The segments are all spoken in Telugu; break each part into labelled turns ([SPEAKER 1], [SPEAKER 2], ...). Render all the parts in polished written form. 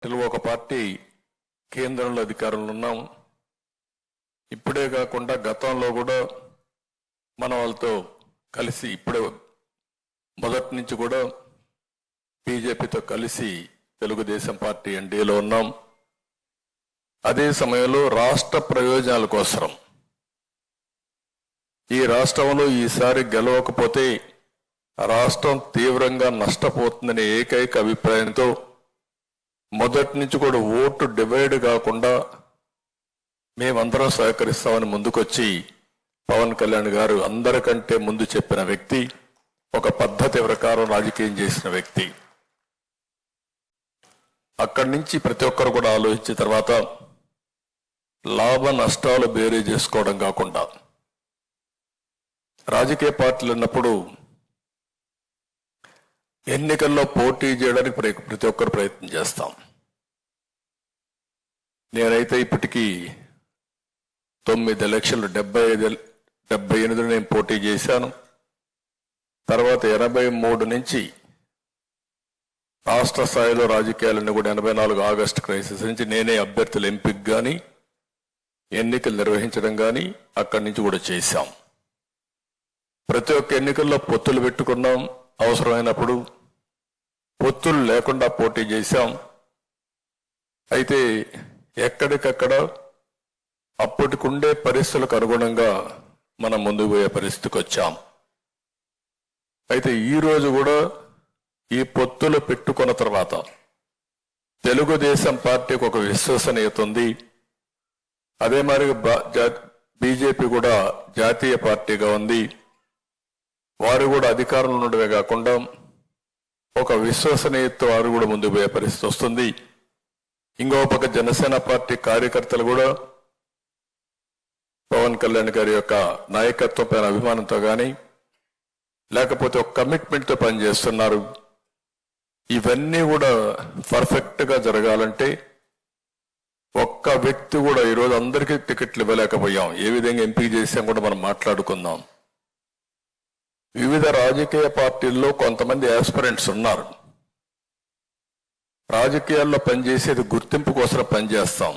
[SPEAKER 1] తెలుగు ఒక పార్టీ కేంద్రంలో అధికారంలో ఉన్నాం. ఇప్పుడే కాకుండా గతంలో కూడా మన వాళ్ళతో కలిసి ఇప్పుడే మొదటి నుంచి కూడా బీజేపీతో కలిసి తెలుగుదేశం పార్టీ ఎన్డీఏలో ఉన్నాం. అదే సమయంలో రాష్ట్ర ప్రయోజనాల కోసం ఈ రాష్ట్రంలో ఈసారి గెలవకపోతే రాష్ట్రం తీవ్రంగా నష్టపోతుందనే ఏకైక అభిప్రాయంతో మొదటి నుంచి కూడా ఓటు డివైడ్ కాకుండా మేమందరం సహకరిస్తామని ముందుకొచ్చి పవన్ కళ్యాణ్ గారు అందరికంటే ముందు చెప్పిన వ్యక్తి, ఒక పద్ధతి ప్రకారం రాజకీయం చేసిన వ్యక్తి. అక్కడి నుంచి ప్రతి ఒక్కరు కూడా ఆలోచించిన తర్వాత లాభ నష్టాలు బేరీ చేసుకోవడం కాకుండా రాజకీయ పార్టీలు ఉన్నప్పుడు ఎన్నికల్లో పోటీ చేయడానికి ప్రతి ఒక్కరు ప్రయత్నం చేస్తాం. నేనైతే ఇప్పటికీ 9 ఎలక్షన్లు 78 నేను పోటీ చేశాను. తర్వాత 83 నుంచి రాష్ట్ర స్థాయిలో రాజకీయాలన్నీ కూడా 84 ఆగస్టు క్రైసిస్ నుంచి నేనే అభ్యర్థుల ఎంపిక కానీ ఎన్నికలు నిర్వహించడం కానీ అక్కడి నుంచి కూడా చేశాం. ప్రతి ఒక్క ఎన్నికల్లో పొత్తులు పెట్టుకున్నాం. అవసరమైనప్పుడు పొత్తులు లేకుండా పోటీ చేశాం. అయితే ఎక్కడికక్కడ అప్పటికుండే పరిస్థితులకు అనుగుణంగా మనం ముందుకు పోయే పరిస్థితికి వచ్చాం. అయితే ఈరోజు కూడా ఈ పొత్తులు పెట్టుకున్న తర్వాత తెలుగుదేశం పార్టీకి ఒక విశ్వసనీయత ఉంది. అదే మరి బీజేపీ కూడా జాతీయ పార్టీగా ఉంది. వారు కూడా అధికారంలో ఉండడమే కాకుండా ఒక విశ్వసనీయతతో వారు కూడా ముందుకు పోయే పరిస్థితి వస్తుంది. ఇంకో పక్క జనసేన పార్టీ కార్యకర్తలు కూడా పవన్ కళ్యాణ్ గారి యొక్క నాయకత్వం పైన అభిమానంతో కానీ లేకపోతే ఒక కమిట్మెంట్తో పనిచేస్తున్నారు. ఇవన్నీ కూడా పర్ఫెక్ట్గా జరగాలంటే ఒక్క వ్యక్తి కూడా ఈరోజు అందరికీ టికెట్లు ఇవ్వలేకపోయాం. ఏ విధంగా ఎంపిక చేసాం కూడా మనం మాట్లాడుకుందాం. వివిధ రాజకీయ పార్టీల్లో కొంతమంది ఆస్పిరెంట్స్ ఉన్నారు. రాజకీయాల్లో పనిచేసేది గుర్తింపు కోసం పనిచేస్తాం.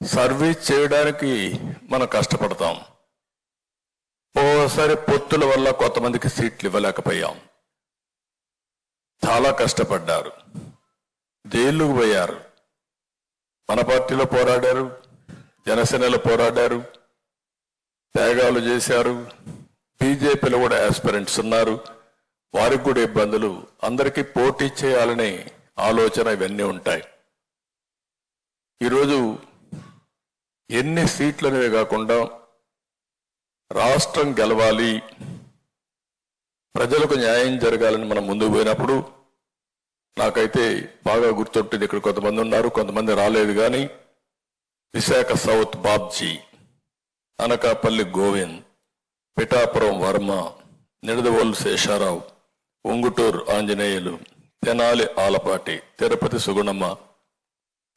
[SPEAKER 1] సర్వీస్ చేయడానికి మనం కష్టపడతాం. ఓసారి పొత్తుల వల్ల కొంతమందికి సీట్లు ఇవ్వలేకపోయాం. చాలా కష్టపడ్డారు, జైలుకు పోయారు. మన పార్టీలో పోరాడారు, జనసేనలో పోరాడారు, త్యాగాలు చేశారు. బీజేపీలో కూడా ఆస్పిరెంట్స్ ఉన్నారు, వారికి కూడా ఇబ్బందులు. అందరికీ పోటీ చేయాలనే ఆలోచన ఇవన్నీ ఉంటాయి. ఈరోజు ఎన్ని సీట్లు అనేవి కాకుండా రాష్ట్రం గెలవాలి, ప్రజలకు న్యాయం జరగాలని మనం ముందుకు పోయినప్పుడు నాకైతే బాగా గుర్తుంటుంది. ఇక్కడ కొంతమంది ఉన్నారు, కొంతమంది రాలేదు. కానీ విశాఖ సౌత్ బాబ్జీ, అనకాపల్లి గోవింద్, పిఠాపురం వర్మ, నిడదవోలు శేషారావు, ఉంగుటూరు ఆంజనేయులు, తెనాలి ఆలపాటి, తిరుపతి సుగుణమ్మ,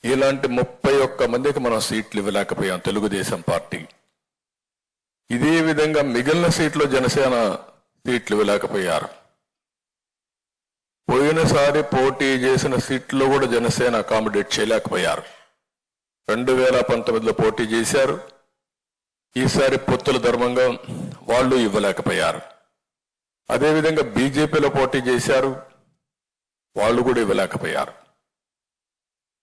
[SPEAKER 1] ఇలాంటి 31 మందికి మనం సీట్లు ఇవ్వలేకపోయాం తెలుగుదేశం పార్టీ. ఇదే విధంగా మిగిలిన సీట్లు జనసేన సీట్లు ఇవ్వలేకపోయారు. పోయినసారి పోటీ చేసిన సీట్లు కూడా జనసేన అకామిడేట్ చేయలేకపోయారు. 2019లో పోటీ చేశారు. ఈసారి పొత్తుల ధర్మంగా వాళ్ళు ఇవ్వలేకపోయారు. అదేవిధంగా బీజేపీలో పోటీ చేశారు, వాళ్ళు కూడా ఇవ్వలేకపోయారు.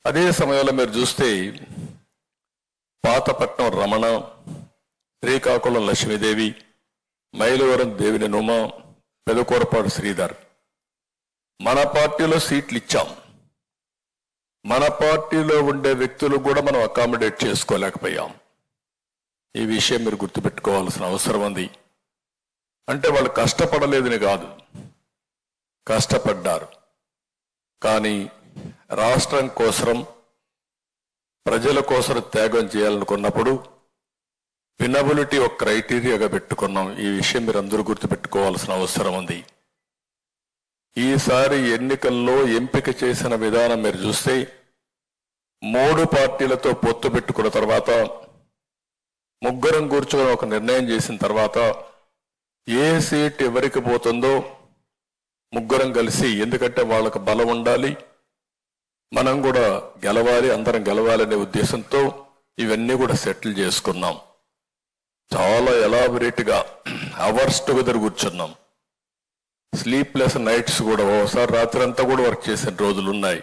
[SPEAKER 1] అదే సమయంలో మీరు చూస్తే పాతపట్నం రమణ, శ్రీకాకుళం లక్ష్మీదేవి, మైలవరం దేవిని నుమ, పెదకూరపాడు శ్రీధర్, మన పార్టీలో సీట్లు ఇచ్చాం. మన పార్టీలో ఉండే వ్యక్తులు కూడా మనం అకామిడేట్ చేసుకోలేకపోయాం. ఈ విషయం మీరు గుర్తుపెట్టుకోవాల్సిన అవసరం ఉంది. అంటే వాళ్ళు కష్టపడలేదని కాదు, కష్టపడ్డారు. కానీ రాష్ట్రం కోసం, ప్రజల కోసం త్యాగం చేయాలనుకున్నప్పుడు వినబిలిటీ ఒక క్రైటీరియాగా పెట్టుకున్నాం. ఈ విషయం మీరు అందరూ గుర్తుపెట్టుకోవాల్సిన అవసరం ఉంది. ఈసారి ఎన్నికల్లో ఎంపిక చేసిన విధానం మీరు చూస్తే 3 పార్టీలతో పొత్తు పెట్టుకున్న తర్వాత ముగ్గురం కూర్చొని ఒక నిర్ణయం చేసిన తర్వాత ఏ సీట్ ఎవరికి పోతుందో ముగ్గురం కలిసి, ఎందుకంటే వాళ్ళకు బలం ఉండాలి, మనం కూడా గెలవాలి, అందరం గెలవాలనే ఉద్దేశంతో ఇవన్నీ కూడా సెటిల్ చేసుకున్నాం. చాలా ఎలాబొరేట్గా అవర్స్ టుగెదర్ కూర్చున్నాం. స్లీప్లెస్ నైట్స్ కూడా ఓసారి రాత్రి అంతా కూడా వర్క్ చేసిన రోజులు ఉన్నాయి.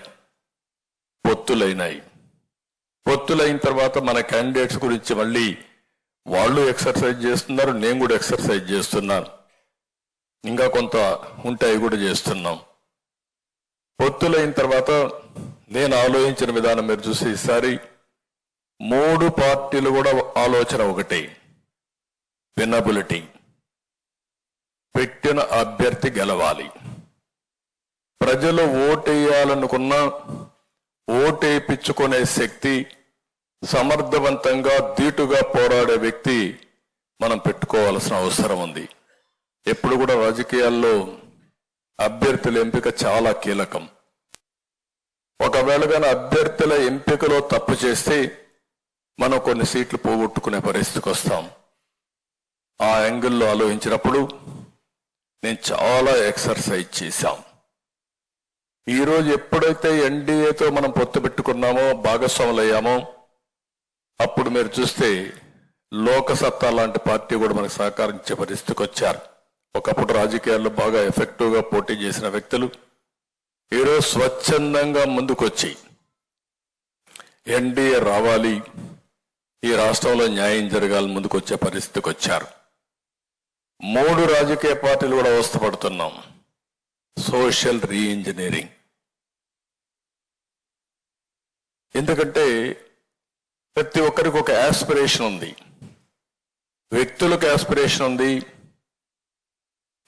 [SPEAKER 1] పొత్తులైన తర్వాత మన క్యాండిడేట్స్ గురించి మళ్ళీ వాళ్ళు ఎక్సర్సైజ్ చేస్తున్నారు, నేను కూడా ఎక్సర్సైజ్ చేస్తున్నాను. ఇంకా కొంత ఉంటాయి కూడా చేస్తున్నాం. పొత్తులైన తర్వాత నేను ఆలోచించిన విధానం మీరు చూసి ఈసారి 3 పార్టీలు కూడా ఆలోచన ఒకటే, వినబిలిటీ. పెట్టిన అభ్యర్థి గెలవాలి. ప్రజలు ఓటేయాలనుకున్న ఓటేపించుకునే శక్తి, సమర్థవంతంగా ధీటుగా పోరాడే వ్యక్తి మనం పెట్టుకోవాల్సిన అవసరం ఉంది. ఎప్పుడు కూడా రాజకీయాల్లో అభ్యర్థుల ఎంపిక చాలా కీలకం. ఒకవేళ కానీ అభ్యర్థుల ఎంపికలో తప్పు చేస్తే మనం కొన్ని సీట్లు పోగొట్టుకునే పరిస్థితికి వస్తాం. ఆ యాంగిల్లో ఆలోచించినప్పుడు నేను చాలా ఎక్సర్సైజ్ చేశాం. ఈరోజు ఎప్పుడైతే ఎన్డీఏతో మనం పొత్తు పెట్టుకున్నామో, భాగస్వాములయ్యామో, అప్పుడు మీరు చూస్తే లోకసత్తా లాంటి పార్టీ కూడా మనకు సహకరించే పరిస్థితికి వచ్చారు. ఒకప్పుడు రాజకీయాల్లో బాగా ఎఫెక్టివ్గా పోటీ చేసిన వ్యక్తులు ఈరోజు స్వచ్ఛందంగా ముందుకొచ్చి ఎన్డీఏ రావాలి, ఈ రాష్ట్రంలో న్యాయం జరగాలని ముందుకొచ్చే పరిస్థితికి వచ్చారు. 3 రాజకీయ పార్టీలు కూడా అవస్థపడుతున్నాం. Social re-engineering. ఎందుకంటే ప్రతి ఒక్కరికి ఒక యాస్పిరేషన్ ఉంది, వ్యక్తులకు యాస్పిరేషన్ ఉంది,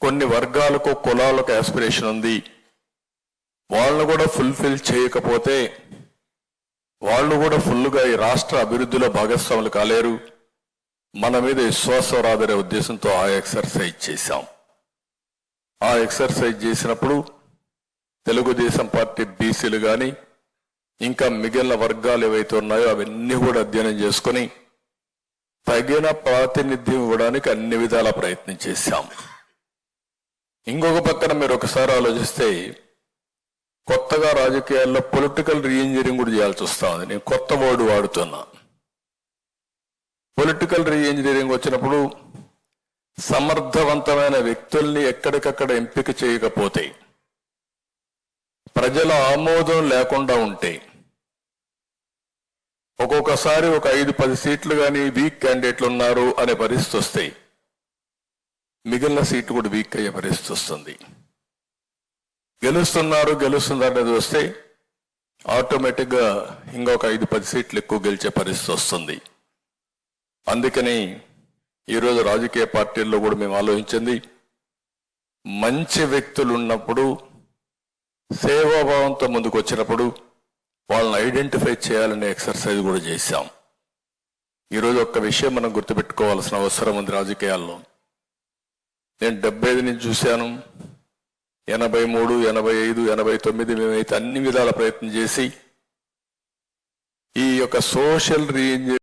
[SPEAKER 1] కొన్ని వర్గాలకు కులాలకు యాస్పిరేషన్ ఉంది. వాళ్ళను కూడా ఫుల్ఫిల్ చేయకపోతే వాళ్ళు కూడా ఫుల్గా ఈ రాష్ట్ర అభివృద్ధిలో భాగస్వాములు కాలేరు. మన మీద విశ్వాసం రాదనే ఉద్దేశంతో ఆ ఎక్సర్సైజ్ చేశాం. ఆ ఎక్సర్సైజ్ చేసినప్పుడు తెలుగుదేశం పార్టీ బీసీలు కానీ ఇంకా మిగిలిన వర్గాలు ఏవైతే ఉన్నాయో అవన్నీ కూడా అధ్యయనం చేసుకుని తగిన ప్రాతినిధ్యం ఇవ్వడానికి అన్ని విధాల ప్రయత్నం చేశాం. ఇంకొక పక్కన మీరు ఒకసారి ఆలోచిస్తే కొత్తగా రాజకీయాల్లో పొలిటికల్ రీఇంజనీరింగ్ కూడా చేయాల్సి వస్తా ఉంది. నేను కొత్త వర్డ్ వాడుతున్నా. పొలిటికల్ రీఇంజనీరింగ్ వచ్చినప్పుడు సమర్థవంతమైన వ్యక్తుల్ని ఎక్కడికక్కడ ఎంపిక చేయకపోతే, ప్రజల ఆమోదం లేకుండా ఉంటే, ఒక్కొక్కసారి ఒక 5-10 సీట్లు కానీ వీక్ క్యాండిడేట్లు ఉన్నారు అనే పరిస్థితి వస్తే మిగిలిన సీట్లు కూడా వీక్ అయ్యే పరిస్థితి వస్తుంది. గెలుస్తున్నారు అనేది వస్తే ఆటోమేటిక్గా ఇంకొక 5-10 సీట్లు ఎక్కువ గెలిచే పరిస్థితి వస్తుంది. అందుకని ఈరోజు రాజకీయ పార్టీల్లో కూడా మేము ఆలోచించింది, మంచి వ్యక్తులు ఉన్నప్పుడు, సేవాభావంతో ముందుకు వచ్చినప్పుడు వాళ్ళని ఐడెంటిఫై చేయాలనే ఎక్సర్సైజ్ కూడా చేశాం. ఈరోజు ఒక్క విషయం మనం గుర్తుపెట్టుకోవాల్సిన అవసరం ఉంది రాజకీయాల్లో. నేను 75 నుంచి చూశాను, 83, 85, 89 మేమైతే అన్ని విధాల ప్రయత్నం చేసి ఈ యొక్క సోషల్ రీఇంజనీరింగ్